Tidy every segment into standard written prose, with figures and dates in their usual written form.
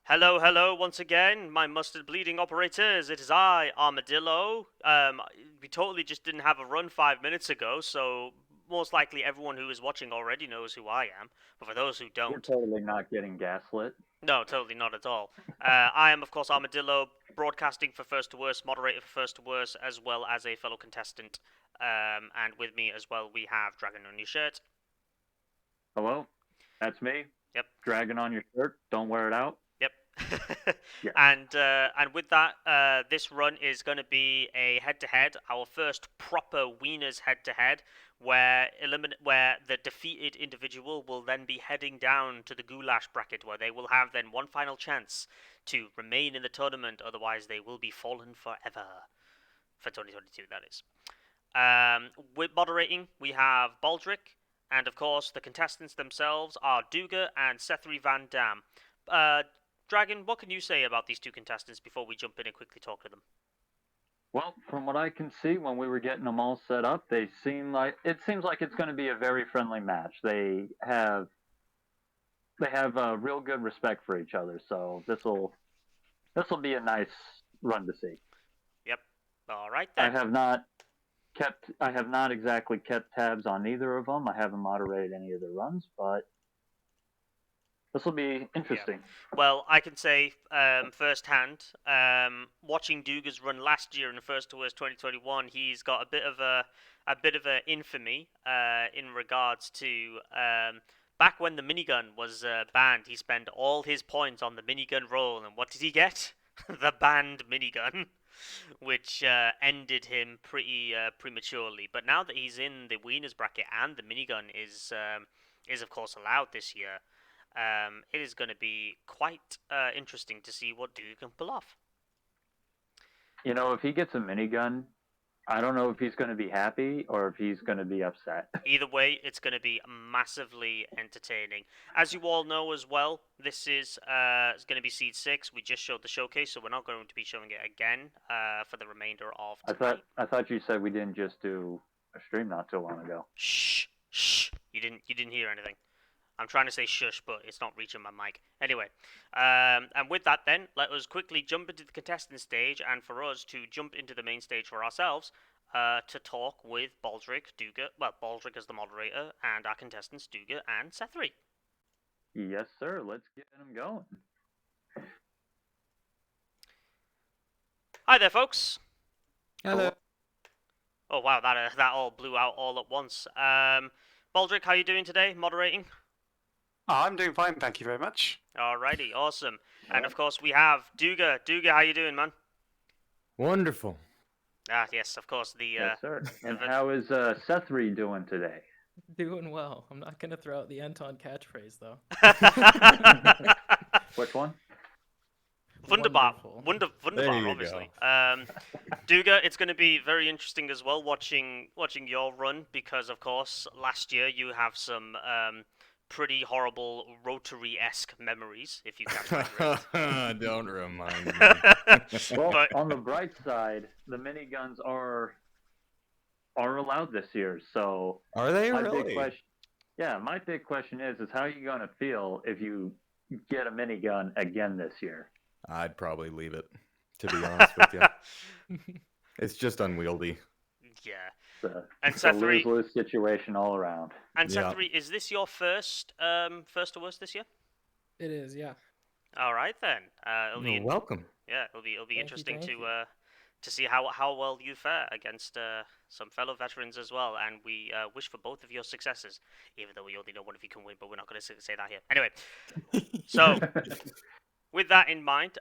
Hello, hello, once again, my mustard bleeding operators. It is I, Armadillo. We totally just didn't have a run 5 minutes ago, so most likely everyone who is watching already knows who I am. But for those who We're don't, totally not getting gaslit. no, totally not at all. I am, of course, Armadillo, broadcasting for First to Worst, moderator for First to Worst, as well as a fellow contestant. And with me as well, we have Dragon on your shirt. Hello, that's me. Yep. Dragon on your shirt. Don't wear it out. Yep. Yeah. And with that, this run is going to be a head-to-head, our first proper Wieners head-to-head, where the defeated individual will then be heading down to the goulash bracket, where they will have then one final chance to remain in the tournament. Otherwise, they will be fallen forever for 2022. That is. With moderating, we have Baldric, and of course, the contestants themselves are Dougar and SetheryVanDamn. Dragon, what can you say about these two contestants before we jump in and quickly talk to them? Well, from what I can see, when we were getting them all set up, it seems like it's going to be a very friendly match. They have a real good respect for each other, so this will be a nice run to see. Yep. All right then. I have not exactly kept tabs on either of them. I haven't moderated any of the runs, but this will be interesting. Yeah. Well, I can say firsthand, watching Dougar's run last year in the First Tours 2021, he's got a bit of a infamy in regards to back when the minigun was banned. He spent all his points on the minigun roll, and what did he get? The banned minigun, which ended him pretty prematurely. But now that he's in the Wieners bracket and the minigun is of course allowed this year, it is going to be quite interesting to see what Dougar can pull off. You know, if he gets a minigun, I don't know if he's going to be happy or if he's going to be upset. Either way, it's going to be massively entertaining. As you all know as well, this is going to be Seed 6. We just showed the showcase, so we're not going to be showing it again for the remainder of tonight. I thought you said we didn't just do a stream not too long ago. Shh, shh. You didn't hear anything. I'm trying to say shush, but it's not reaching my mic. Anyway, and with that then, let us quickly jump into the contestant stage, and for us to jump into the main stage for ourselves, to talk with Baldric, Dougar, well, Baldric as the moderator, and our contestants, Dougar and Sethery. Yes, sir. Let's get them going. Hi there, folks. Hello. Oh, wow, that all blew out all at once. Baldric, how are you doing today, moderating? I'm doing fine, thank you very much. Alrighty, awesome. And of course, we have Dougar. Dougar, how you doing, man? Wonderful. Ah, yes, of course, yes, sir. And how is Sethery doing today? Doing well. I'm not gonna throw out the Anton catchphrase though. Which one? Wunderbar. Wonderful. Wunderbar, obviously. Dougar, it's going to be very interesting as well watching your run because, of course, last year you have some pretty horrible Rotary-esque memories, if you catch my drift. Don't remind me. Well, on the bright side, the miniguns are allowed this year, so Are they my really? my big question is how are you going to feel if you get a minigun again this year? I'd probably leave it, to be honest with you. It's just unwieldy. Yeah. It's a lose-lose situation all around. And Sethery, is this your first to worst this year? It is, yeah. All right then. Welcome. Yeah, it'll be interesting thank to see how well you fare against some fellow veterans as well, and we wish for both of your successes, even though we only know one of you can win, but we're not going to say that here. Anyway, so with that in mind,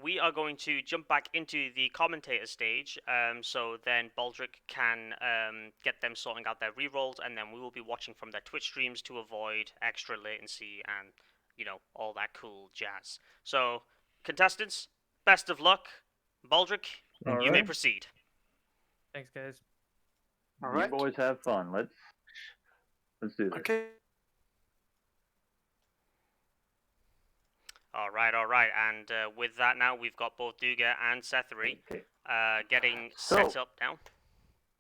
we are going to jump back into the commentator stage, so then Baldric can get them sorting out their rerolls, and then we will be watching from their Twitch streams to avoid extra latency and, you know, all that cool jazz. So, contestants, best of luck. Baldric, you may proceed. Thanks, guys. All right. You boys have fun. Let's do this. Okay. All right, and with that now, we've got both Dougar and Sethery getting set up now.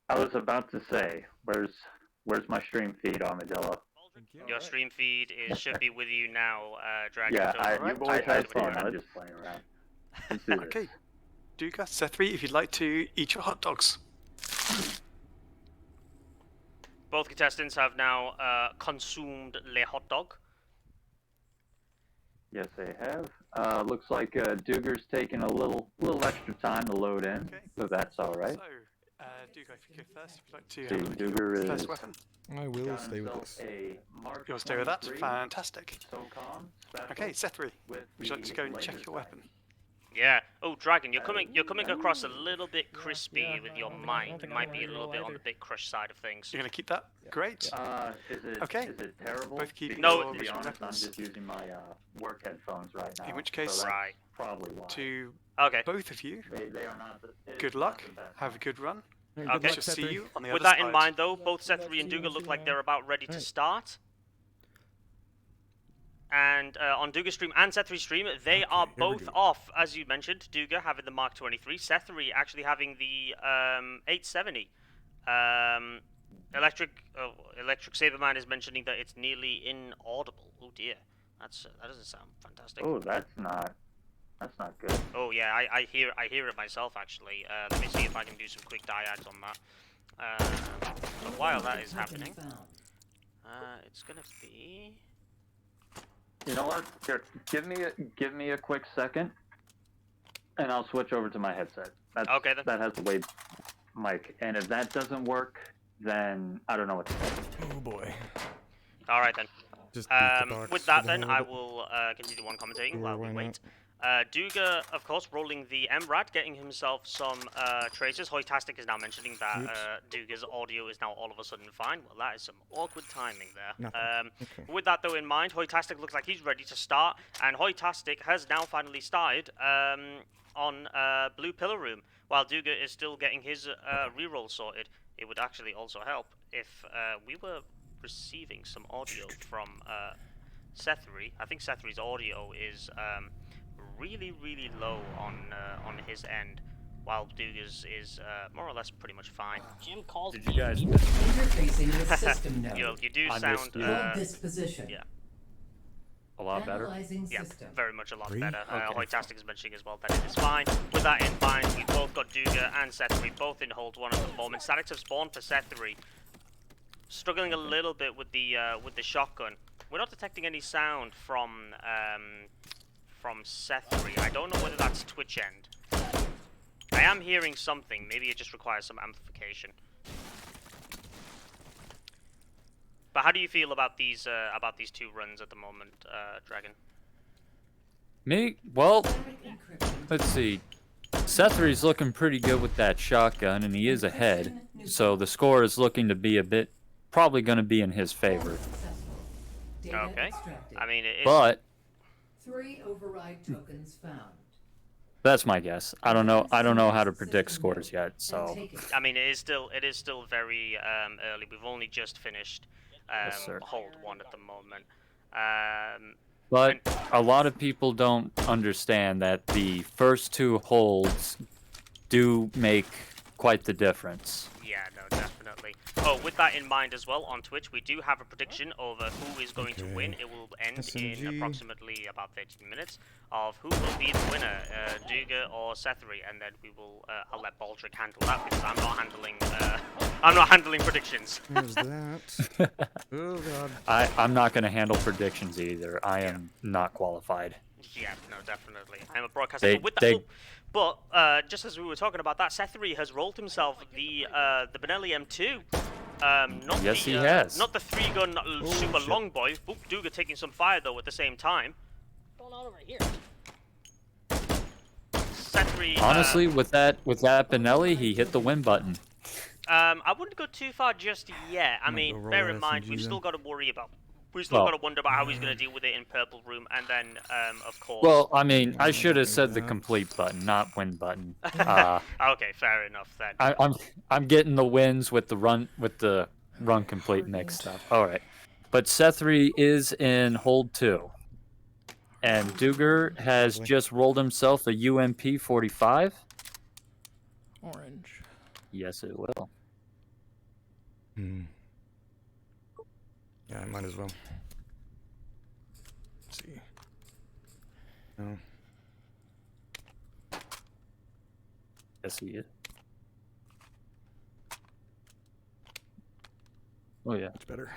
I was about to say, where's my stream feed, Armadillo? Your stream feed should be with you now, Dragon. Yeah, Don't- you boys have fun. I'm just playing around. Let's do this. Okay, Dougar, Sethery, if you'd like to eat your hot dogs. Both contestants have now consumed le hot dog. Yes, they have. Looks like Dougar's taking a little extra time to load in, Okay. so that's all right. So, Dougar, if you go first, if you'd like to See, handle Dougar your is first weapon. I will got stay with himself this. a Mark You'll stay with that? 23 Fantastic. SOCOM special Okay, Sethery, with would you like to go and check laser your weapon? Yeah. Oh, Dragon, you're coming across a little bit crispy yeah, with I your don't think- I mic. don't You think might I'm be a ready little to bit roll on the either. bit crush side of things. You're going to keep that? Great. Is it Okay. Is it terrible? Both keep Because, No, to be original honest, I'm weapons. just using my work headphones right now. In which case- so that's Right. probably why. To Okay. both of you, They are not it good is not luck. the best Have a good run. Good Okay. luck, Shall see Sethery. you on the With other that in side. mind, though, both Good luck Sethery and to you, Dougar look like Sina. they're about ready to Right. start. And on Dougar's stream and Sethery's stream, they are here we both go. off, as you mentioned. Dougar having the Mark 23, Sethery actually having the 870. Electric Saberman is mentioning that it's nearly inaudible. Oh dear, that doesn't sound fantastic. Oh, that's not good. Oh yeah, I hear it myself actually. Let me see if I can do some quick dyads on that. But while that is happening, it's gonna be. You know what? Here, give me a quick second, and I'll switch over to my headset. Okay, then. That has the wave mic, and if that doesn't work, then I don't know what to say. Oh boy. All right then. Just beat the box With for that the then, hell I of it. will continue on commentating Sure, while we why wait. Dougar, of course, rolling the MRAT, getting himself some traces. Hoytastic is now mentioning that Oops. Dougar's audio is now all of a sudden fine. Well, that is some awkward timing there. Nothing. Okay. With that though in mind, Hoytastic looks like he's ready to start, and Hoytastic has now finally started on Blue Pillar Room, while Dougar is still getting his reroll sorted. It would actually also help if we were receiving some audio from Sethery. I think Sethery's audio is really low on his end, while Dougar's is more or less pretty much fine. Jim calls Did me. you guys miss me? Interfacing with system node. You do I sound missed you. Hold this position. yeah. A lot better? Analyzing Yeah, system. very much a lot Three? better. Okay. Hoytastic is mentioning as well that it is fine. With that in mind, we've both got Dougar and Sethery both in hold one at the moment. Statics have spawned for Sethery. Struggling a little bit with the shotgun. We're not detecting any sound from Sethery. I don't know whether that's Twitch end. I am hearing something. Maybe it just requires some amplification. But how do you feel about these two runs at the moment, Dragon? Me? Well, Encryption. let's see. Sethery's looking pretty good with that shotgun, and he is ahead. So the score is looking to be probably going to be in his favor. Successful. Data Okay. extracted. I mean, it is. But 3 override tokens found. that's my guess. I don't know how to predict scores yet. So I mean, it is still very early. We've only just finished Yes, sir. hold one at the moment. But a lot of people don't understand that the first two holds do make quite the difference. Yeah, no, definitely. Oh, with that in mind as well, on Twitch, we do have a prediction over who is going to win. It will end in SMG. approximately about 13 minutes of who will be the winner, Dougar or Sethery, and then we will. I'll let Baldric handle that because I'm not handling. I'm not handling predictions. There's that. Oh god. I'm not going to handle predictions either. I am not qualified. Yeah, no, definitely. I'm a broadcaster. They- But with they- that, just as we were talking about that, Sethery has rolled himself the Benelli M2. Not Yes, the, he has. Not the 3-gun super shit. long boy. Oop, Dougar taking some fire though at the same time. What's going on over here? Sethery. Honestly, with that Benelli, he hit the win button. I wouldn't go too far just yet. I Might mean, go roll bear that in mind, SMG we've then. still got to worry about. We've still Well- got to wonder about how he's going to deal with it in Purple Room, and then, of course. Well, I mean, I should have do said the that. complete button, not win button. Okay, fair enough then. I'm getting the wins with the run complete mixed up. All right, but Sethery is in hold 2, and Dougar has Lovely. just rolled himself a UMP 45. Orange. Yes, it will. Hmm. Yeah, I might as well. Let's see. No. Yes, he is. Oh yeah. Much better.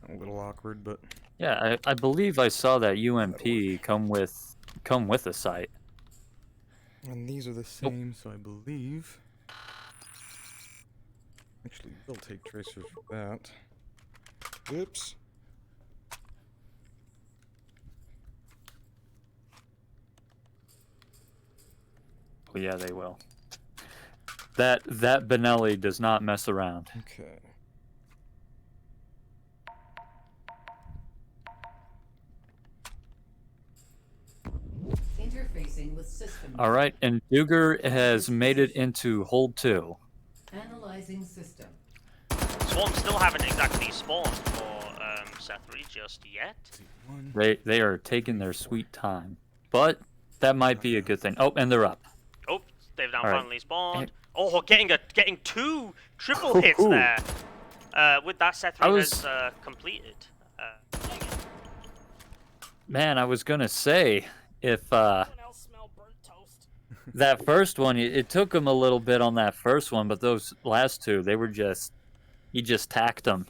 A little awkward, but Yeah, I believe I saw that UMP come with a sight. and these are the same, so I believe. Actually, they'll take tracers for that. Oops. Oh yeah, they will. That Benelli does not mess around. Okay. Interfacing with system. All right, and Dougar has made it into hold 2. Analyzing system. Swarm still haven't exactly spawned for Sethery just yet. One. They are taking their sweet time, but that might be a good thing. Oh, and they're up. Oh, they've now All right. finally spawned. Oh, getting 2 triple hits Ooh. there. With that, Sethery was- has completed. Man, I was gonna say if Someone else smell burnt toast. that first one, it took him a little bit on that first one, but those last 2, they were he just tacked them.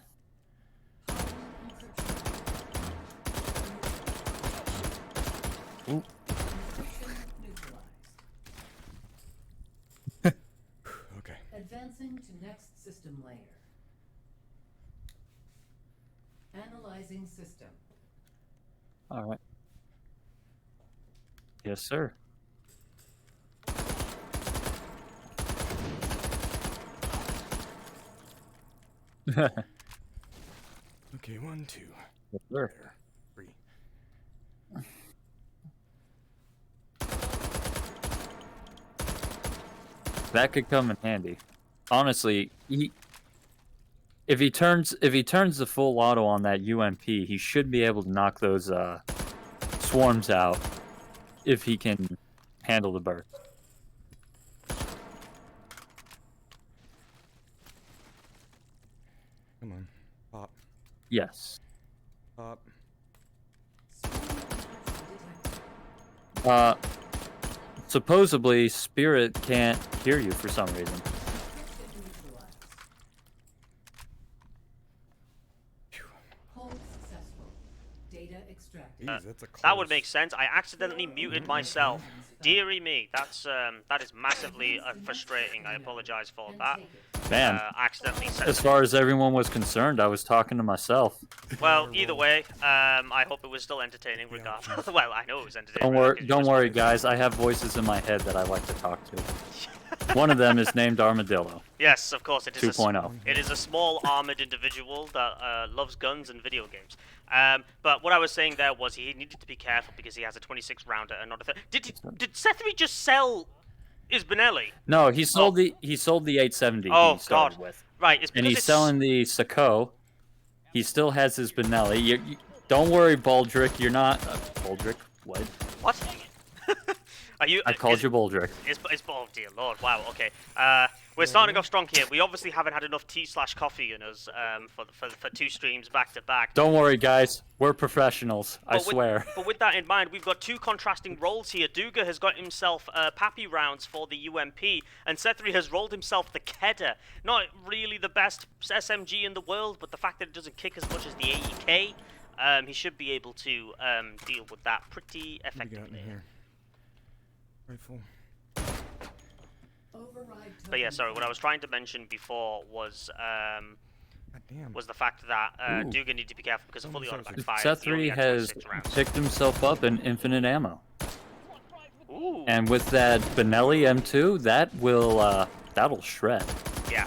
Ooh. Okay. Advancing to next system layer. Analyzing system. All right. Yes, sir. Yes, Okay, 1, 2. sir. There. 3. That could come in handy. Honestly, if he turns the full auto on that UMP, he should be able to knock those swarms out if he can handle the burst. Come on. Pop. Yes. Pop. Supposedly Spirit can't hear you for some reason. Hold successful. Data extracted. Jeez, that's a close. That would make sense. I accidentally muted myself. Deary me, that is massively frustrating. I apologize for that. Man, Accidentally set. as far as everyone was concerned, I was talking to myself. Well, either way, I hope it was still entertaining regardless. Well, I know it was entertaining. Don't worry, guys. I have voices in my head that I like to talk to. One of them is named Armadillo. Yes, of course, it is 2.0. It is a small armored individual that loves guns and video games. But what I was saying there was he needed to be careful because he has a 26 rounder and not a. Did Sethery just sell his Benelli? No, he sold the 870 Oh, he started God. with. Right, it's And because he's it's selling the Sako. He still has his Benelli. Don't worry, Baldrick. You're not Baldrick. What? What? Are you? I called you Baldrick. It's oh dear lord! Wow. Okay. We're starting off strong here. We obviously haven't had enough tea/coffee in us for 2 streams back to back. Don't worry, guys. We're professionals. I swear. But with that in mind, we've got 2 contrasting roles here. Dougar has got himself Pappy rounds for the UMP, and Sethery has rolled himself the Kedda. Not really the best SMG in the world, but the fact that it doesn't kick as much as the AEK, he should be able to deal with that pretty What do we got in effectively. here? Rifle. Override But yeah, token sorry. What I found. was trying to mention before was God damn. the fact that Ooh. Dougar needs to be careful because of fully Sounds automatic like fire. He only Sethery had has 26 rounds. picked himself up in infinite ammo. Ooh. And with that Benelli M2, that'll shred. Yeah,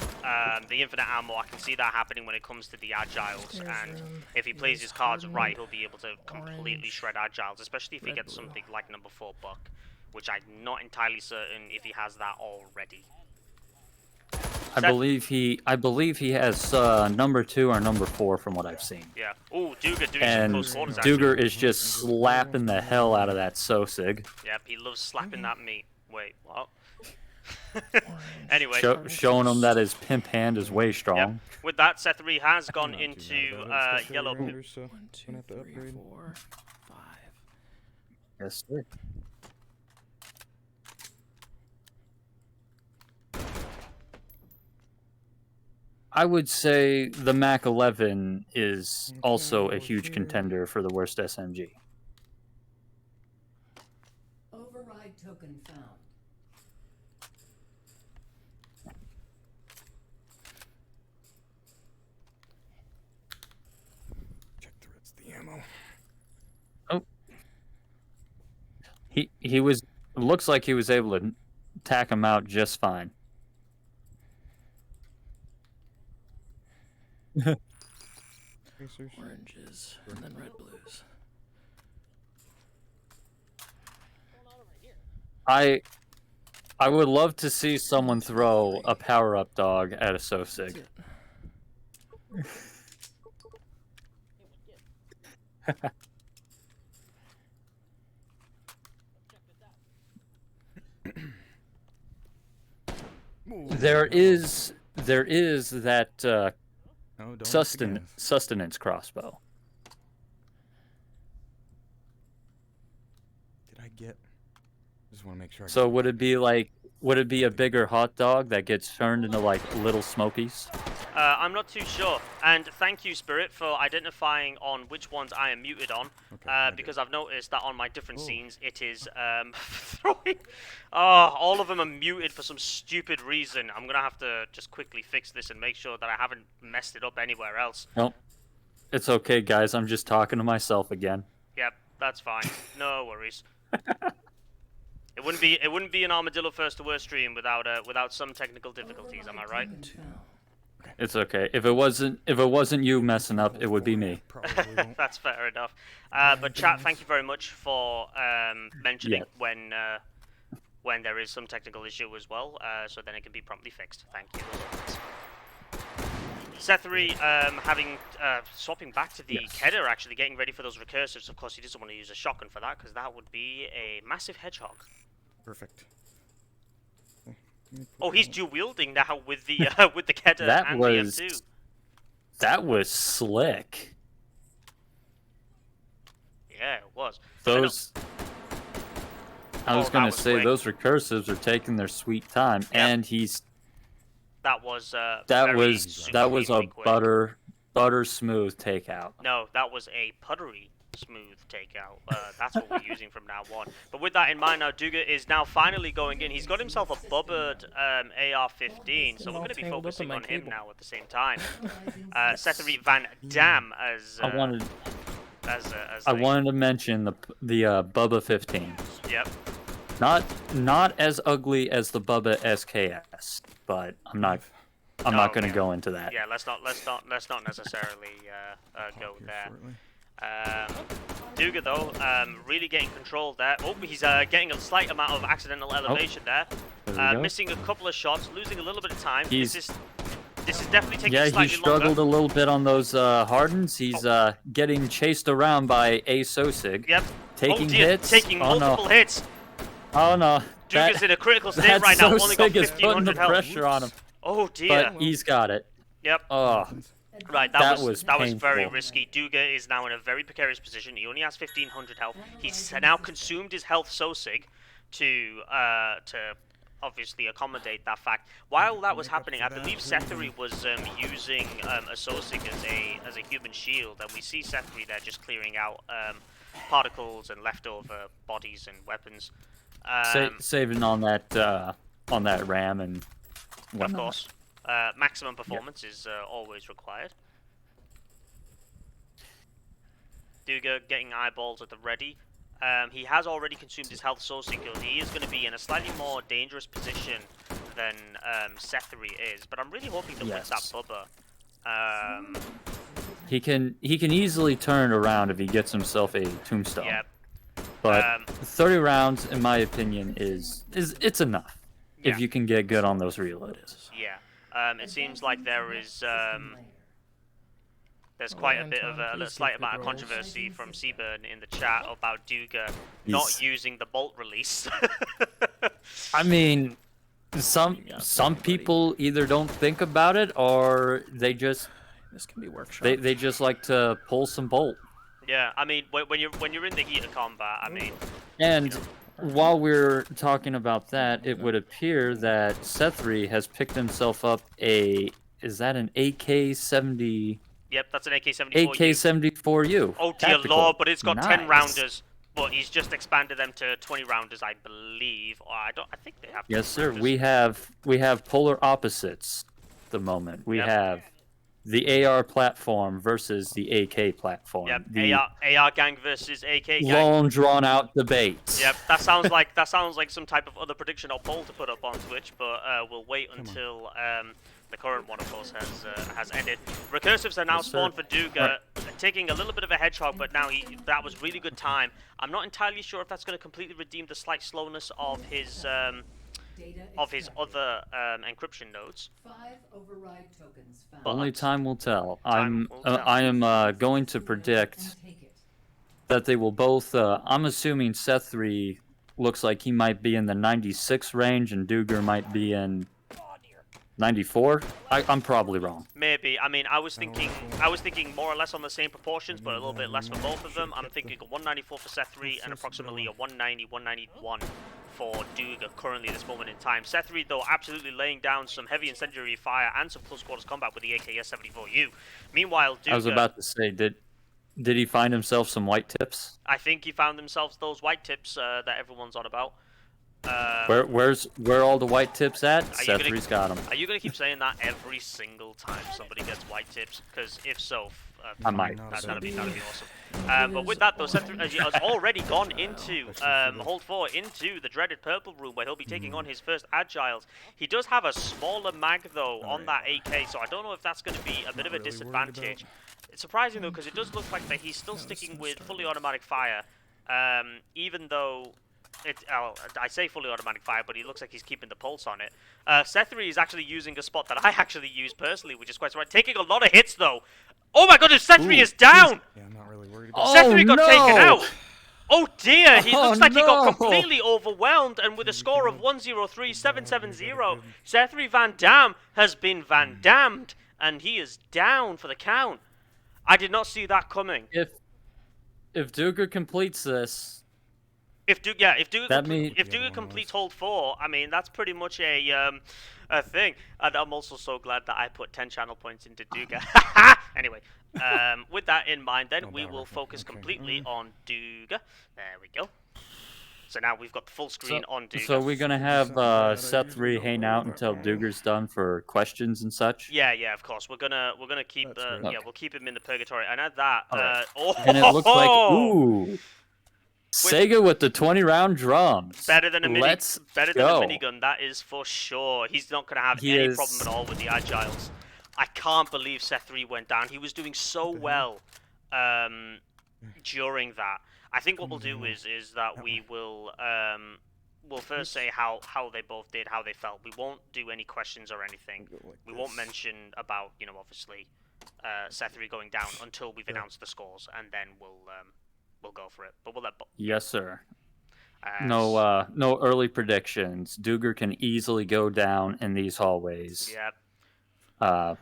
the infinite ammo, I can see that happening when it comes to the agiles, and if he plays his cards right, he'll be able to completely shred agiles, especially if he gets something like number 4 buck, which I'm not entirely certain if he has that already. I believe he has number 2 or number 4 from what I've seen. Yeah. Ooh, Dougar doing some And close quarters, actually. Dougar is just slapping the hell out of that Sosig. Yep, he loves slapping that meat. Wait, what? Anyway, Showing him that his pimp hand is way strong. with that, Sethery has gone Not too into bad, though. It's got yellow. 30 rounds, so 1, gonna 2, have to 3, upgrade. 4, 5. Yes, sir. I would say the Mac 11 is also a huge contender for the worst SMG. Override token found. Check the rest of the ammo. He was looks like he was able to tack him out just fine. Tracers. Oranges and then red blues. I would love to see someone throw a power-up dog at a That's Sosig. it. There is that No, don't hit the gas. sustenance crossbow. Did I get? Just want to make sure. I So got would it be a bigger hot dog that gets turned into like little smokies? I'm not too sure. And thank you, Spirit, for identifying on which ones I am muted on. Okay, I did. Because I've noticed that on my different Oh. scenes, it is throwing. Oh, all of them are muted for some stupid reason. I'm gonna have to just quickly fix this and make sure that I haven't messed it up anywhere else. Nope. It's okay, guys. I'm just talking to myself again. Yep, that's fine. No worries. It wouldn't be an Armadillo First to Worst stream without some technical difficulties. Am I right? Token found. It's okay. If it wasn't you messing up, it would be me. Probably won't. That's fair enough. But chat, thank you very much for mentioning Yes. when there is some technical issue as well, so then it can be promptly fixed. Thank you. Sethery, swapping back to the Yes. Kedar, actually getting ready for those recursives. Of course, he doesn't want to use a shotgun for that because that would be a massive hedgehog. Perfect. Okay, let me put Oh, he's that- dual wielding now with the with the Kedar That and was the M2. that was slick. Yeah, it was. Those. I was Oh, that gonna was say quick. those recursives are taking their sweet time, and That was that very was a supremely quick. butter smooth takeout. No, that was a puttery smooth takeout. That's what we're using from now on. But with that in mind, now Dougar is now finally going in. He's got himself a bubbered AR-15, so we're going to be Tangled up in focusing my on him cable. now at the same time. Analyzing SetheryVanDamn as I wanted as I they- wanted to mention the Bubba 15. Yep. Not as ugly as the Bubba SKS, but I'm not Oh, going to yeah. go into that. Yeah. Let's not necessarily Pop go here there. shortly. Dougar though, really getting control there. Oh, he's getting a slight amount of accidental elevation there. There we go. Missing a couple of shots, losing a little bit of time. He's- This is definitely taking Yeah, he slightly struggled longer. a little bit on those hardens. He's getting chased around by a Sosig. Yep. Taking oh dear, hits. taking Oh, no. multiple hits. Oh no. Dougar's in a critical state that right now. Only got Sosig is putting the 1500 health. pressure on him. Oh dear. But he's got it. Yep. Oh, Right, that that was was very painful. risky. Dougar is now in a very precarious position. He only has 1500 health. He's now consumed his health Sosig to obviously accommodate that fact. While that was happening, I believe Sethery was using a Sosig as a human shield, and we see Sethery there just clearing out particles and leftover bodies and weapons. saving on that RAM and Of whatnot. course, maximum performance is always required. Dougar getting eyeballs at the ready. He has already consumed his health so secure. He is going to be in a slightly more dangerous position than Sethery is, but I'm really hoping to win that Yes. Bubba. He can easily turn around if he gets himself a tombstone. Yeah. But 30 rounds, in my opinion, is it's enough Yeah. if you can get good on those reloads. Yeah. It seems like there is there's quite a bit of a slight amount of controversy from Seaburn in the chat about Dougar not He's- using the bolt release. I mean, some people either don't think about it or they just This can be workshop. they just like to pull some bolt. Yeah, I mean, when you're in the heat of combat, I mean, And while we're talking about that, it would appear that Sethery has picked himself up is that an AK-70? yep, that's an AK-74. AK-74U. Oh dear Tactical. lord, but it's got 10 Nice. rounders. But he's just expanded them to 20 rounders, I believe. Or I think they have. Yes, 20 sir. rounders. We have polar opposites at the moment. We Yep. have the AR platform versus the AK platform. Yep, The AR gang versus AK gang. long drawn out debate. Yep, that sounds like some type of other prediction or poll to put up on Twitch, but we'll wait until the current one, of course, has ended. Recursives are now Yes, sir. spawned for Dougar, taking a little bit of a hedgehog, but now that was really good time. I'm not entirely sure if that's going to completely redeem the slight slowness of his Data other encryption nodes. 5 override tokens found. Only time will tell. Time will tell. I am going to predict And take it. that they will both. I'm assuming Sethery looks like he might be in the 96 range, and Dougar might be in 94. I'm probably wrong. Maybe. I mean, I was thinking more or less on the same proportions, but a little bit less for both of them. I'm thinking a 194 for Sethery and approximately a 190, 191 for Dougar currently at this moment in time. Sethery, though, absolutely laying down some heavy incendiary fire and some close quarters combat with the AKS-74U. Meanwhile, Dougar, I was about to say, did he find himself some white tips? I think he found himself those white tips that everyone's on about. Where all the white tips at? Are you gonna- Sethery's got them. Are you going to keep saying that every single time somebody gets white tips? Because if so, I might. that'd be awesome. But with that though, Sethery has already gone into hold 4 into the dreaded purple room where he'll be taking on his first agiles. He does have a smaller mag though on that AK, so I don't know if that's going to be a bit of a disadvantage. It's surprising though because it does look like that he's still sticking with fully automatic fire, even though. I say fully automatic fire, but he looks like he's keeping the pulse on it. Sethery is actually using a spot that I actually use personally, which is quite right. Taking a lot of hits, though. Oh my goodness, Sethery is down! Yeah, I'm not really worried about Sethery got taken no! out! Oh dear, he looks like he got no! completely overwhelmed, and with a score of 103,770, SetheryVanDamn has been Van Damned, and he is down for the count. I did not see that coming. If Dougar completes this, If Dougar That mean- completes hold 4, I mean that's pretty much a thing. And I'm also so glad that I put 10 channel points into Dougar. Anyway, with that in mind, then we will focus completely on Dougar. There we go. So now we've got the full screen on Dougar. so we're gonna have Sethery hang out until Dougar's done for questions and such. Yeah, of course. We're gonna keep That's great. we'll keep him in the purgatory. And at that, Alright. oh, And it looks like ooh, Sega with the 20-round drums. better than a Let's than a go. minigun, that is for sure. He's not gonna have He any is- problem at all with the agiles. I can't believe Sethery went down. He was doing so well during that. I think what we'll do is that we will we'll first say how they both did, how they felt. We won't do any questions or anything. We won't mention about, you know, obviously Sethery going down until we've announced the scores, and then we'll go for it. But we'll let Yes, sir. No early predictions. Dougar can easily go down in these hallways. Yep. ammo.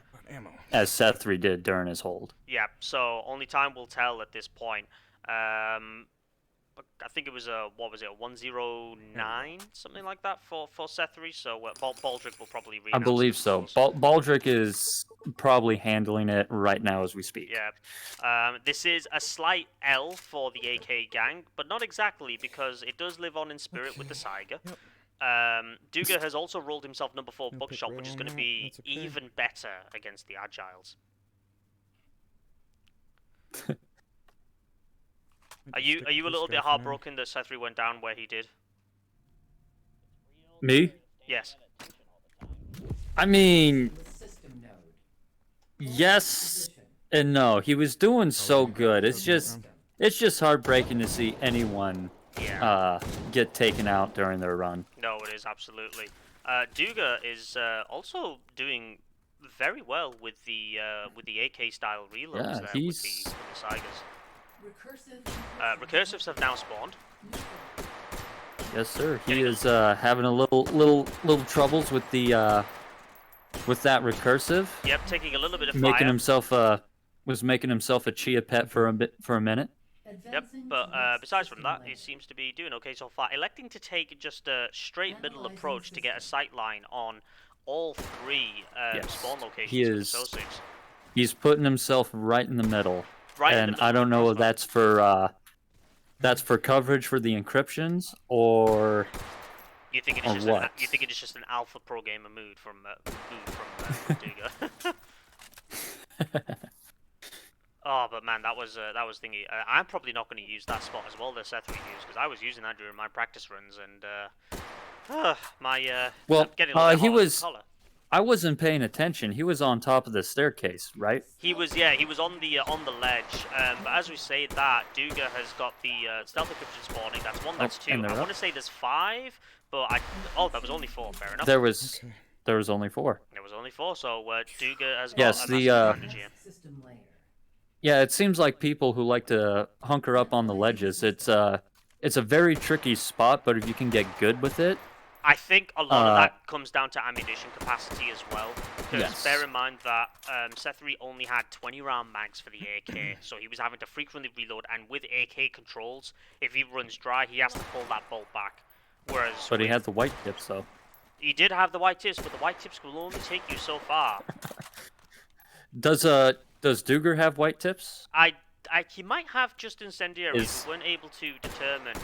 As Sethery did during his hold. Yep. So only time will tell at this point. I think it was a 109, something like that for Sethery. So Baldrick will probably read. I believe so. Baldrick is probably handling it right now as we speak. Yeah. This is a slight L for the AK gang, but not exactly because it does live on in spirit with the Saiga. Yep. Dougar has also rolled himself number 4 I'll bookshot, pick which is right going to on be that. That's okay. even better against the Agiles. Are you a little bit heartbroken that Sethery went down where he did? Me? Yes. I mean, System node. yes and no. He was doing so good. It's just heartbreaking to see anyone Yeah. get taken out during their run. No, it is absolutely. Dougar is also doing very well with the AK style reloads Yeah, there he's- with the Saigers. Recursive. Recursives have now spawned. Yes, sir. He is having a little troubles with the with that recursive. Yep, taking a little bit of Making fire. himself making himself a chia pet for a minute. Yep, but besides from that, he seems to be doing okay so far. Electing to take just a straight middle approach to get a sight line on all three spawn locations He for the is. Sosigs. He's putting himself right in the middle. Right in the And middle I don't of the know if crossbar. that's for coverage for the encryptions or You think it or is just what? you think it is just an alpha pro gamer mood from Dougar. Oh, but man, that was thingy. I'm probably not going to use that spot as well that Sethery used because I was using that during my practice runs and well, getting a little bit he hot under the was. collar. I wasn't paying attention. He was on top of the staircase, right? He was on the ledge. But as we say that, Dougar has got the stealth encryption spawning. That's one. That's two. and I they're want up. to say there's 5, but that was only 4. Fair enough. There was only 4. There was only 4. So Dougar has got Yes, a the, massive advantage here. System layer. Yeah, it seems like people who like to hunker up on the ledges. It's a very tricky spot, but if you can get good with it, I think a lot of that comes down to ammunition capacity as well. Because Yes. bear in mind that Sethery only had 20 round mags for the AK, so he was having to frequently reload. And with AK controls, if he runs dry, he has to pull that bolt back. Whereas, but he had the white tips though. he did have the white tips, but the white tips will only take you so far. Does Dougar have white tips? He might have just incendiary. Is- We weren't able to determine.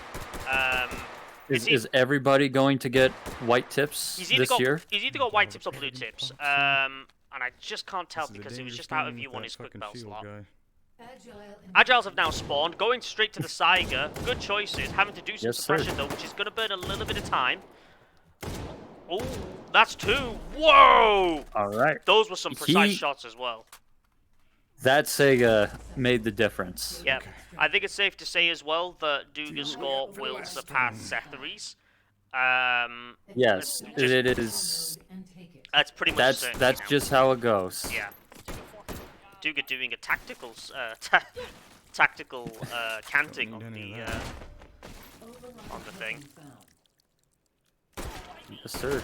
Is everybody going to get white tips He's either this got year? he's either got white tips or blue tips. And I just can't tell This is a because it was dangerous just out of game view with on that his quick fucking bell shield slot. guy. Agiles have now spawned, going straight to the Saiga. Good choices. Having to do some Yes, sir. suppression though, which is going to burn a little bit of time. Oh, that's 2. Whoa! All right. Those were some precise He- shots as well. That Sega made the difference. Yeah, I think it's safe to say as well that Dougar's score will surpass Sethery's. Yes, just- it is. That's pretty much That's certain now. just how it goes. Yeah. Dougar doing a tactical canting on the thing. Yes, sir.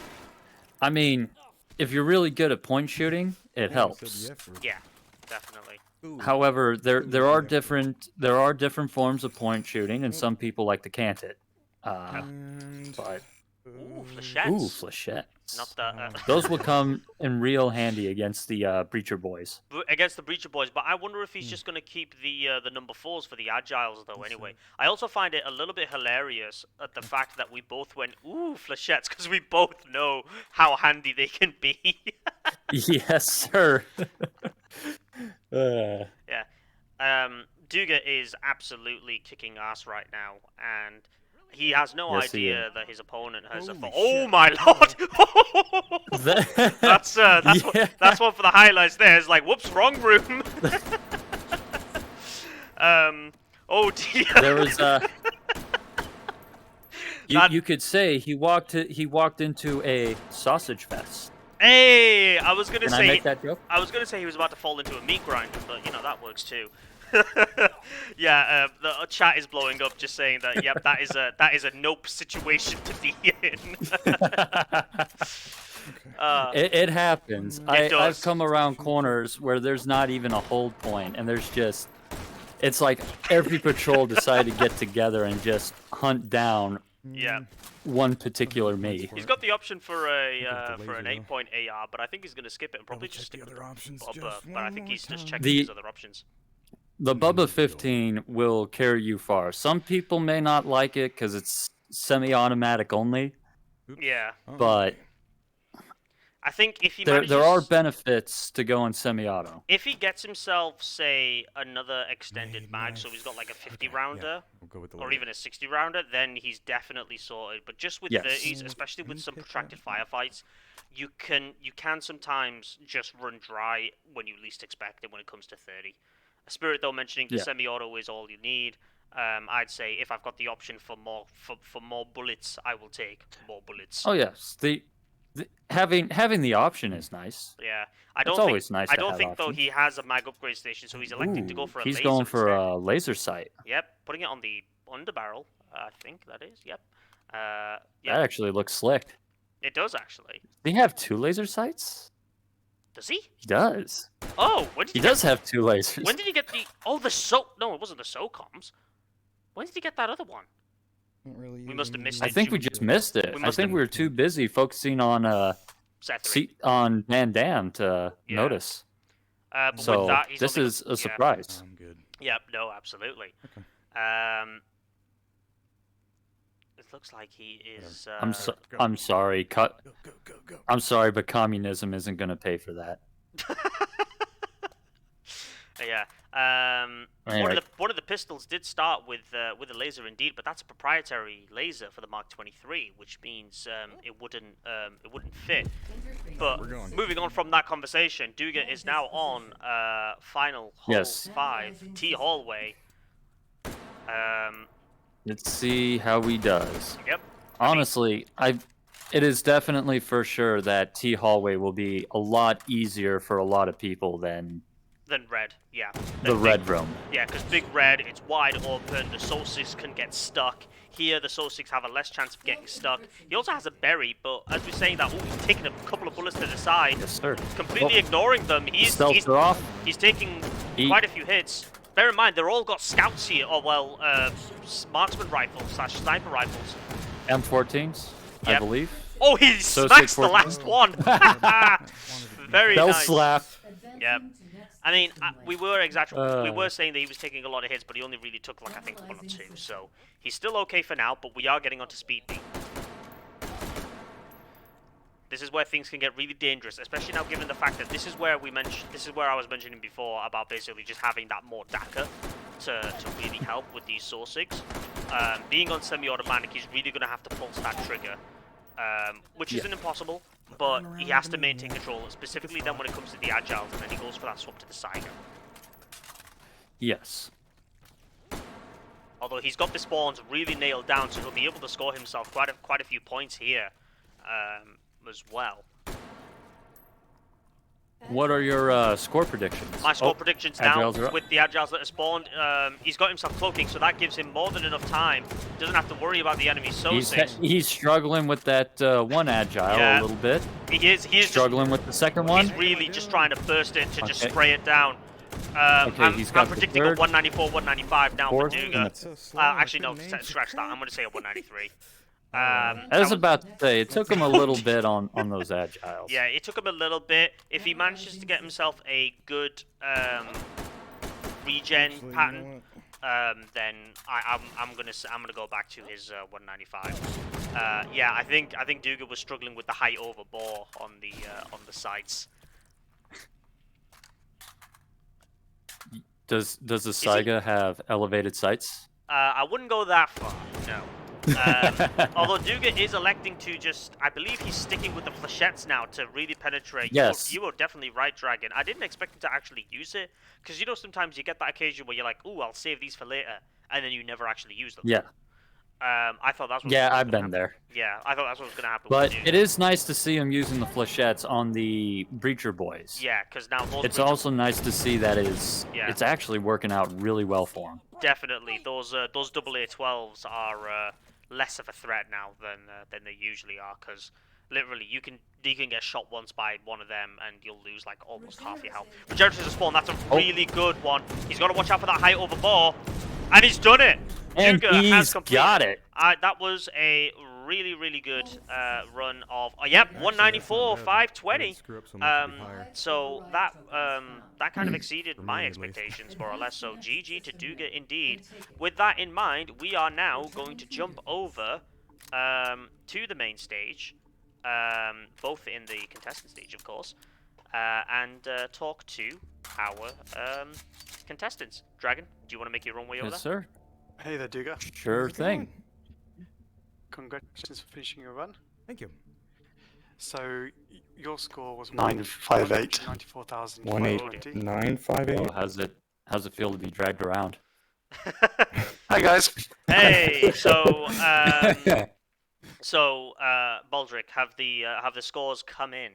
I mean, if you're really good at point shooting, it helps. Yeah, definitely. However, there are different forms of point shooting, and some people like to cant it. But Ooh, flechettes. flechettes. Not that. Those will come in real handy against the Breacher boys. Against the Breacher boys, but I wonder if he's just going to keep the number 4s for the Agiles, though, anyway. I also find it a little bit hilarious at the fact that we both went, ooh, flechettes, because we both know how handy they can be. Yes, sir. Yeah. Dougar is absolutely kicking ass right now, and he has no Yes, he idea is. that his opponent has a... Holy Oh shit. my lord! that's Yeah. that's one for the highlights there. It's like, whoops, wrong room. Oh dear. There was you could say he walked into a sausage fest. Hey, I was gonna Can say I make that joke? I was gonna say he was about to fall into a meat grinder, but you know that works too. Yeah, the chat is blowing up, just saying that. Yep, that is a nope situation to be in. It happens. It I've does. come around corners where there's not even a hold point, and there's just... It's like every patrol decided to get together and just hunt down Yeah, one particular mate. he's got the option for got the for an laser, 8-point AR, but I think he's gonna skip it and probably Double just check stick the with other options Bubba. just But I one think more he's just time. checking his other options. The Bubba 15 will carry you far. Some people may not like it because it's semi-automatic only, Yeah, Oh, but I think if he there are manages- benefits to going semi-auto. If he gets himself, say, another extended Made mag, knife. so he's got like a 50 Okay, rounder, yeah, we'll go with the or laser. even a 60 rounder, then he's definitely sorted. But just with Yes. 30s, especially with some protracted firefights, you can sometimes just run dry when you least expect it when it comes to 30. A Spirit though mentioning the Yeah. semi-auto is all you need. I'd say if I've got the option for more bullets, I will take more bullets. Oh yes, the having the option is nice. Yeah, I don't It's think always nice I to don't have think though options. he has a mag upgrade station, so he's electing to go for a He's laser going for instead. a laser sight. Yep, putting it on the underbarrel, I think that is. Yep. That Yeah, actually looks slick. it does actually. Does he have 2 laser sights? Does he? He does. Oh, when did He he get, does have 2 lasers. when did he get the? Oh, the so. No, it wasn't the SOCOMs. When did he get that other one? Don't really We use must have any missed I it. think we just missed it. We I must think have- we were too busy focusing on Sethery. on Van Dam to Yeah. notice. But So with that, he's this only is got- a surprise. I'm good. Yeah. No, absolutely. Okay. It looks like he is. I'm sorry. Cut. Go, go, go, go. I'm sorry, but communism isn't going to pay for that. Yeah. Anyway. One of the pistols did start with a laser indeed, but that's a proprietary laser for the Mark 23, which means it wouldn't fit. Interface But We're going. moving on from that conversation, Dougar is now on final hole Yes. 5 T hallway. Let's see how he does. Yep. Honestly, it is definitely for sure that T hallway will be a lot easier for a lot of people than Then red, yeah. the red room. Yeah, because big red, it's wide open. The Solstice can get stuck. Here, the Solstice have a less chance of getting stuck. He also has a berry, but as we're saying that, he's taking a couple of bullets to the side, Yes, sir. completely ignoring them. He's Stealth are off. he's taking He- quite a few hits. Bear in mind, they're all got scouts here, or well, marksman rifles / sniper rifles. M14s, I Yep. believe. Oh, he So smacks the 614. last one. Very Bell nice. slap. advancing Yep. to next I mean, we were we Uh. were saying that he was taking a lot of hits, but he only really took like I think 1 or 2. So he's still okay for now, but we are getting onto speed beat. This is where things can get really dangerous, especially now given the fact that this is where I was mentioning before about basically just having that more DACA to really help with these soul sigs. Being on semi-automatic, he's really going to have to pulse that trigger, which isn't impossible, but he has to maintain control, specifically then when it comes to the agiles, and then he goes for that swap to the Saiga. Yes. Although he's got the spawns really nailed down, so he'll be able to score himself quite a few points here as well. What are your score predictions? My score Oh, predictions now Agiles are up. with the agiles that are spawned. He's got himself cloaking, so that gives him more than enough time. Doesn't have to worry about the enemy He's struggling with that one agile Yeah. a little bit. He is just, Struggling with the second one. he's really just trying to burst it to just Okay. spray it down. Okay, he's got I'm the predicting a third, 194, 195 now fourth, for and Dougar. That's so slow, I Actually, no, couldn't aim for scratch that. crap. I'm going to say a 193. I was about to say, it took him a little bit on those agiles. Yeah, it took him a little bit. If he manages to get himself a good regen Actually, you know pattern, what? then I'm gonna go back to his 195. Yeah, I think Dougar was struggling with the height over bore on the sights. Does the Saiga have elevated sights? I wouldn't go that far, no. Although Dougar is electing to just, I believe he's sticking with the flechettes now to really penetrate. Yes. You were definitely right, Dragon. I didn't expect him to actually use it, because you know sometimes you get that occasion where you're like, ooh, I'll save these for later, and then you never actually use them. Yeah. I thought that's what Yeah, was I've gonna been happen. there. Yeah, I thought that's what was going to happen But with it Dougar. is nice to see him using the flechettes on the Breacher boys. Yeah, because now those It's breacher- also nice to see that Yeah. it's actually working out really well for him. definitely those AA-12s are less of a threat now than they usually are, because literally you can get shot once by one of them and you'll lose like almost half your health. Regenerative is a spawn. That's a really good one. He's got to watch out for that height over bore, and he's done it. And Dougar has he's completed. got it. That was a really good run of 194, 520. So that kind of exceeded For my me, at least. expectations more or less. So GG to Dougar indeed. With that in mind, we are now going to jump over to the main stage, both in the contestant stage, of course, and talk to our contestants. Dragon, do you want to make your own way over Yes, there? sir. Hey there, Dougar. Sure How's it thing. going? Congratulations for finishing your run. Thank you. So, your score was 958. 94,520. 18958. Oh, how's it feel to be dragged around? Hi guys. Hey, so Baldric, have the scores come in?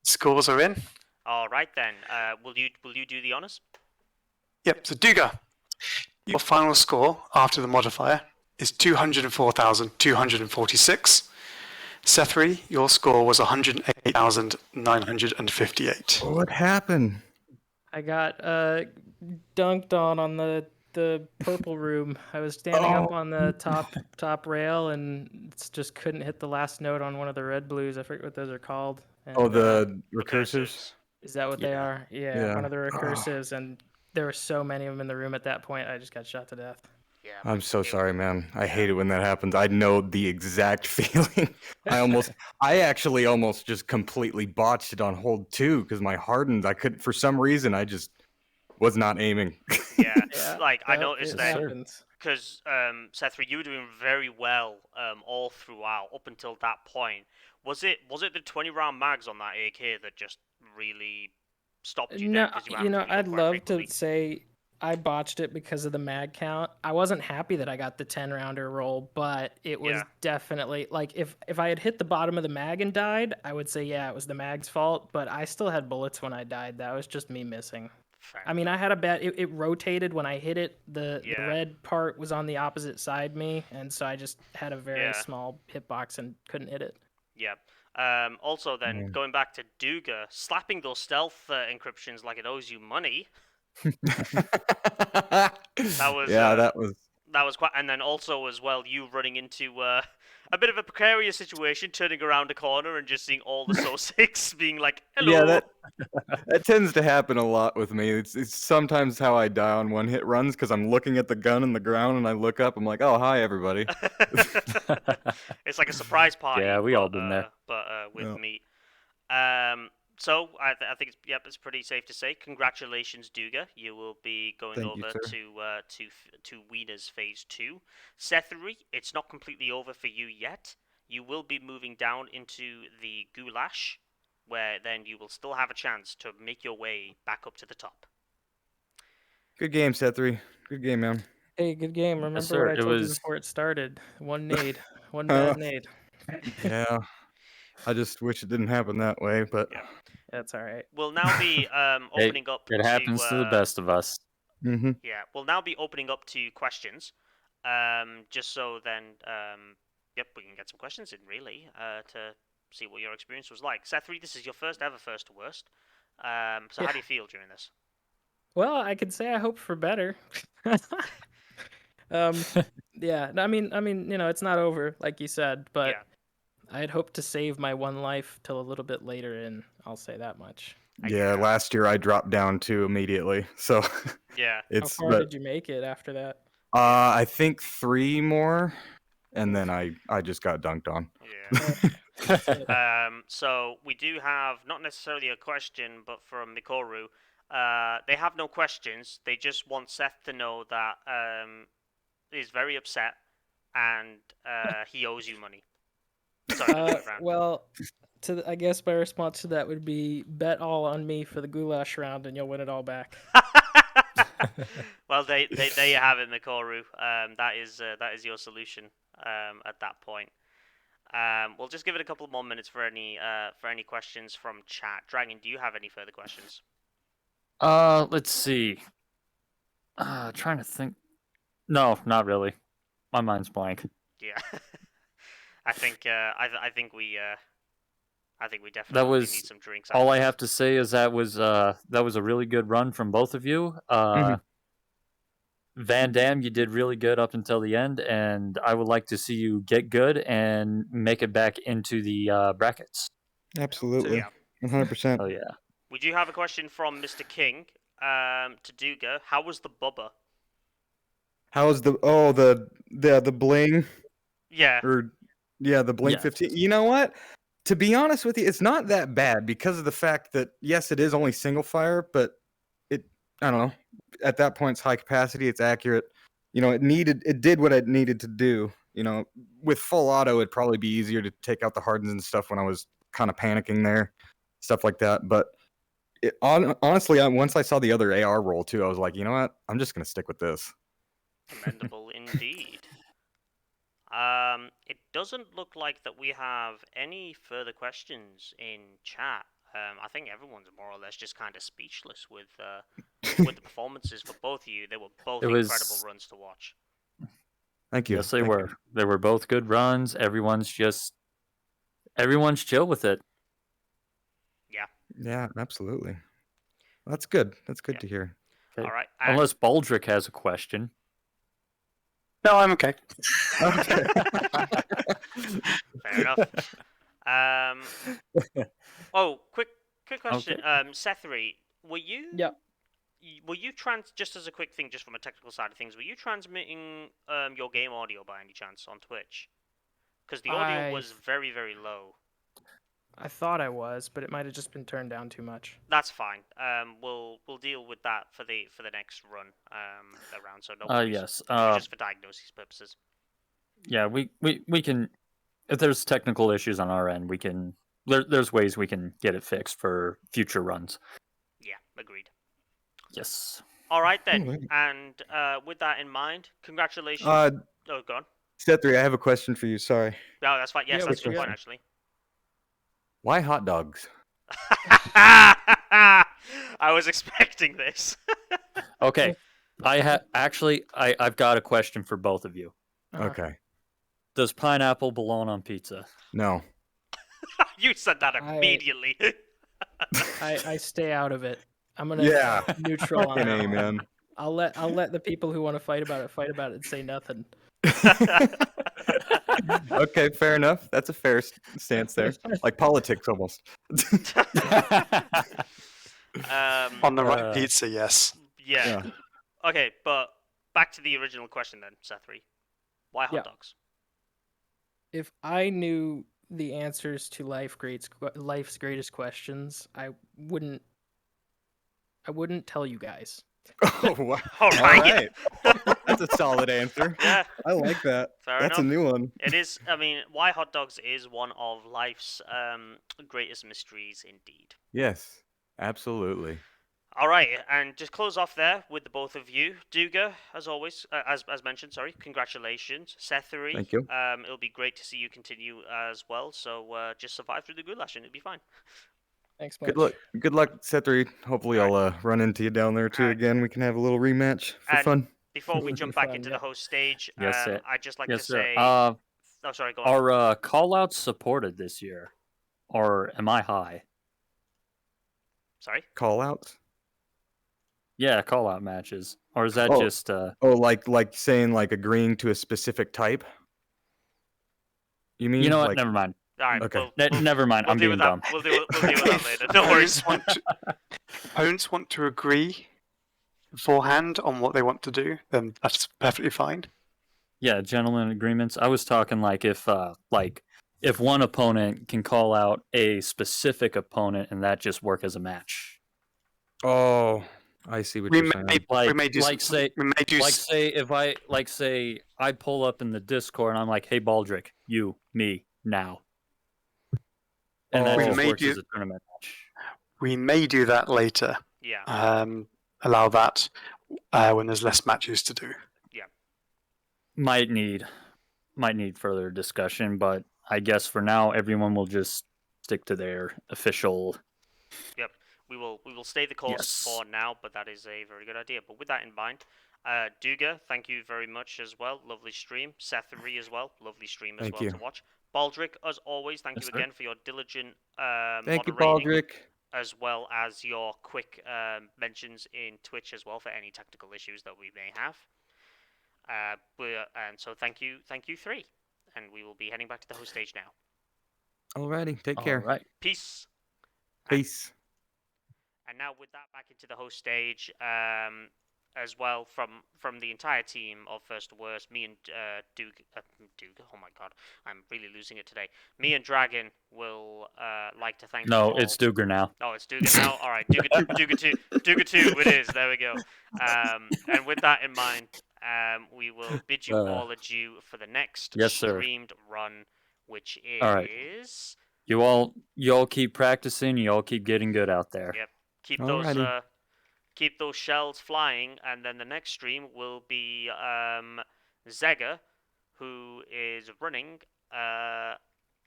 Scores are in. All right then. Will you do the honors? Yep, so Dougar, your final score after the modifier is 204,246. Sethery, your score was 108,958. What happened? I got dunked on the purple room. I was standing up on the top rail and just couldn't hit the last note on one of the red blues. I forget what those are called. And, Oh, the recursors? is that what they Yeah. are? Yeah, one of the recursives, and there were so many of them in the room at that point. I just got shot to death. Yeah, I'm so it- sorry, man. I hate it when that happens. I know the exact feeling. I actually almost just completely botched it on hold 2 because my hardened, for some reason, I just was not aiming. Yeah, Yeah, like I that- noticed it that happens. because Sethery, you were doing very well all throughout up until that point. Was it the 20-round mags on that AK that just really stopped you No, then? Because you you know, quite I'd love frequently? to say I botched it because of the mag count. I wasn't happy that I got the 10-rounder roll, but it was Yeah. definitely like if I had hit the bottom of the mag and died, I would say yeah, it was the mag's fault, but I still had bullets when I died. That was just me missing. Fair I mean, I had a bad it rotated when I hit it. The Yeah. red part was on the opposite side me, and so I just had a very Yeah. small hitbox and couldn't hit it. Yeah. Also, then going back to Dougar, slapping those stealth encryptions like it owes you money. That was, that was. That was quite, and then also as well, you running into a bit of a precarious situation, turning around a corner and just seeing all the SO6 being like, "Hello." Yeah, that tends to happen a lot with me. It's sometimes how I die on one hit runs because I'm looking at the gun in the ground and I look up. I'm like, oh, hi everybody. It's like a surprise party. Yeah, we all been there. But with Yeah. meat. So I think it's pretty safe to say congratulations, Dougar. You will be going Thank you, over sir. to Wiener's phase 2. Sethery, it's not completely over for you yet. You will be moving down into the goulash, where then you will still have a chance to make your way back up to the top. Good game, Set3. Good game, man. Hey, good game. Remember sir, what I it told you was- before it started? One nade, one bad nade. Yeah. I just wish it didn't happen that way, but Yeah. That's all right. We'll now be Hey, opening up. It happens to the best of us. hmm Yeah, we'll now be opening up to questions. Just so then, yep, we can get some questions in really to see what your experience was like. Sethery, this is your first ever first to worst. So how do you feel during this? Well, I could say I hope for better. Yeah. I mean, you know, it's not over, like you said, but Yeah. I'd hoped to save my one life till a little bit later, and I'll say that much. yeah, last year I dropped down 2 immediately. So Yeah. How far did you make it after that? I think 3 more and then I just got dunked on. Yeah. So we do have not necessarily a question, but from Mikoru, they have no questions. They just want Seth to know that he's very upset and he owes you money. Sorry, Well, I guess my response to that would be bet all on me for the goulash round, and you'll win it all back. Well, there you have it, Mikoru. That is your solution at that point. We'll just give it a couple more minutes for any questions from chat. Dragon, do you have any further questions? Let's see. Trying to think. No, not really. My mind's blank. Yeah. I think we definitely need some drinks. All I after have to say is that was a really good run from both of you. Van Dam, you did really good up until the end, and I would like to see you get good and make it back into the brackets. Absolutely. Yeah. 100%. Oh yeah. We do have a question from Mr. King to Dougar. How was the bubba? How's the the bling? Yeah. The Blink Yeah. 15. You know what? To be honest with you, it's not that bad because of the fact that yes, it is only single fire, but I don't know. At that point, it's high capacity. It's accurate. You know, it did what it needed to do. You know, with full auto, it'd probably be easier to take out the hardens and stuff when I was kind of panicking there, stuff like that. But honestly, once I saw the other AR roll too, I was like, you know what? I'm just gonna stick with this. Commendable indeed. It doesn't look like that we have any further questions in chat. I think everyone's more or less just kind of speechless with the performances for both of you. They were both incredible runs to watch. Thank you. Yes, they Thank were. you. They were both good runs. Everyone's chill with it. Yeah, absolutely. That's good. That's good Yeah. to hear. All right. And Unless Baldric has a question. No, I'm okay. Okay. fair enough. Oh, quick question. Okay. Sethery, were you? Yeah. Were you just as a quick thing, just from a technical side of things, were you transmitting your game audio by any chance on Twitch? Because the audio was very, very low. I thought I was, but it might have just been turned down too much. That's fine. We'll deal with that for the next run around. So no worries. Yes. It was just for diagnosis purposes. Yeah, we can. If there's technical issues on our end, we can. There's ways we can get it fixed for future runs. Yeah, agreed. Yes. All right then. Alrighty. And with that in mind, congratulations. Uh, Oh, go on. Sethery, I have a question for you. Sorry. No, that's fine. Yes, Yeah, that's a good yeah. point actually. Why hot dogs? I was expecting this. Okay. I've got a question for both of you. Okay. Does pineapple belong on pizza? No. You said that immediately. I stay out of it. I'm gonna Yeah. neutral on Fucking that A, one. man. I'll let the people who want to fight about it and say nothing. Okay, fair enough. That's a fair stance there. Like politics almost. On the right Uh, pizza, yes. Yeah. Okay, but back to the original question then, Sethery. Why hot Yeah. dogs? If I knew the answers to life's greatest questions, I wouldn't tell you guys. Oh, wow. All right. That's a solid answer. Yeah, I like that. fair That's enough. a new one. It is. I mean, why hot dogs is one of life's greatest mysteries, indeed. Yes, absolutely. All right, and just close off there with the both of you, Dougar, as always, as mentioned. Sorry, congratulations, Sethery. Thank you. It'll be great to see you continue as well. So just survive through the goulash, and it'll be fine. Thanks much. Good luck. Good luck, Sethery. Hopefully, I'll run into you down there too Alright. again. We can have a little rematch for And fun. Before we Would be jump back fun, into yeah. the host stage, Yes, sir. I'd just like yes, to sir. say. Oh, sorry, go on. Are callouts supported this year, or am I high? Sorry. Call outs. Yeah, callout matches, or is that Oh. just? Oh, like saying like agreeing to a specific type. You mean? You know what? Like, Never mind. All right. Okay. Never mind. We'll I'm deal being with dumb. that. We'll deal with that later. No worries. Opponents want to agree beforehand on what they want to do, then that's perfectly fine. Yeah, gentlemen agreements. I was talking like if one opponent can call out a specific opponent and that just work as a match. Oh, I see what We you're may, saying. Like we may do like some- say we may do like s- say if I pull up in the Discord and I'm like, hey Baldric, you, me, now. And that Oh. just We may works do- as a tournament match. we may do that later. Yeah. Allow that when there's less matches to do. Might need further discussion, but I guess for now everyone will just stick to their official. Yep. We will stay the course Yes. for now, but that is a very good idea. But with that in mind, Dougar, thank you very much as well. Lovely stream. Sethery as well. Lovely stream as Thank well you. to watch. Baldric, as always, thank Yes, you sir. again for your diligent Thank you, moderating, Baldric. as well as your quick mentions in Twitch as well for any technical issues that we may have. And so thank you three, and we will be heading back to the host stage now. Alrighty, take care. All right. Peace. Peace. And now with that back into the host stage, as well from the entire team of First to Worst, me and Dougar, oh my god, I'm really losing it today. Me and Dragon will like to thank you No, all. it's Dougar now. Oh, it's Dougar now? Alright, Dougar 2 it is, there we go. And with that in mind, we will bid you all adieu for the next Yes, sir. streamed run, which is... All right. You all keep practicing. You all keep getting good out there. Yep. Alrighty. Keep those shells flying, and then the next stream will be Zega, who is running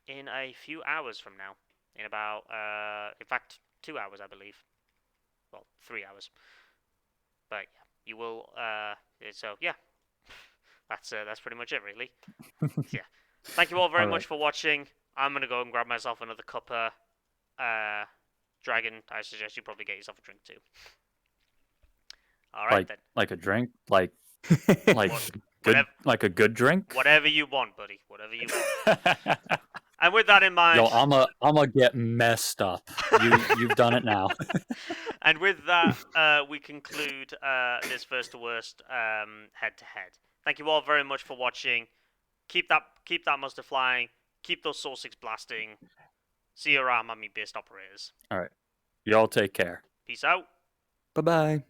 in a few hours from now. In about, in fact, 2 hours, I believe. Well, 3 hours. But yeah, you will. So yeah, That's pretty much it, really. Yeah. Thank you all very All much for watching. I'm gonna go and grab myself another cuppa. Dragon, I suggest you probably get yourself a drink too. All right then. Like a drink, like good, Whatever. like a good drink. Whatever you want, buddy. Whatever you want. And with that in mind, Yo, I'ma get messed up. You've done it now. and with that, we conclude this first to worst head to head. Thank you all very much for watching. Keep that muster flying. Keep those Soul 6 blasting. See you around, Mummy Based Operators. All right, y'all take care. Peace out. Bye bye.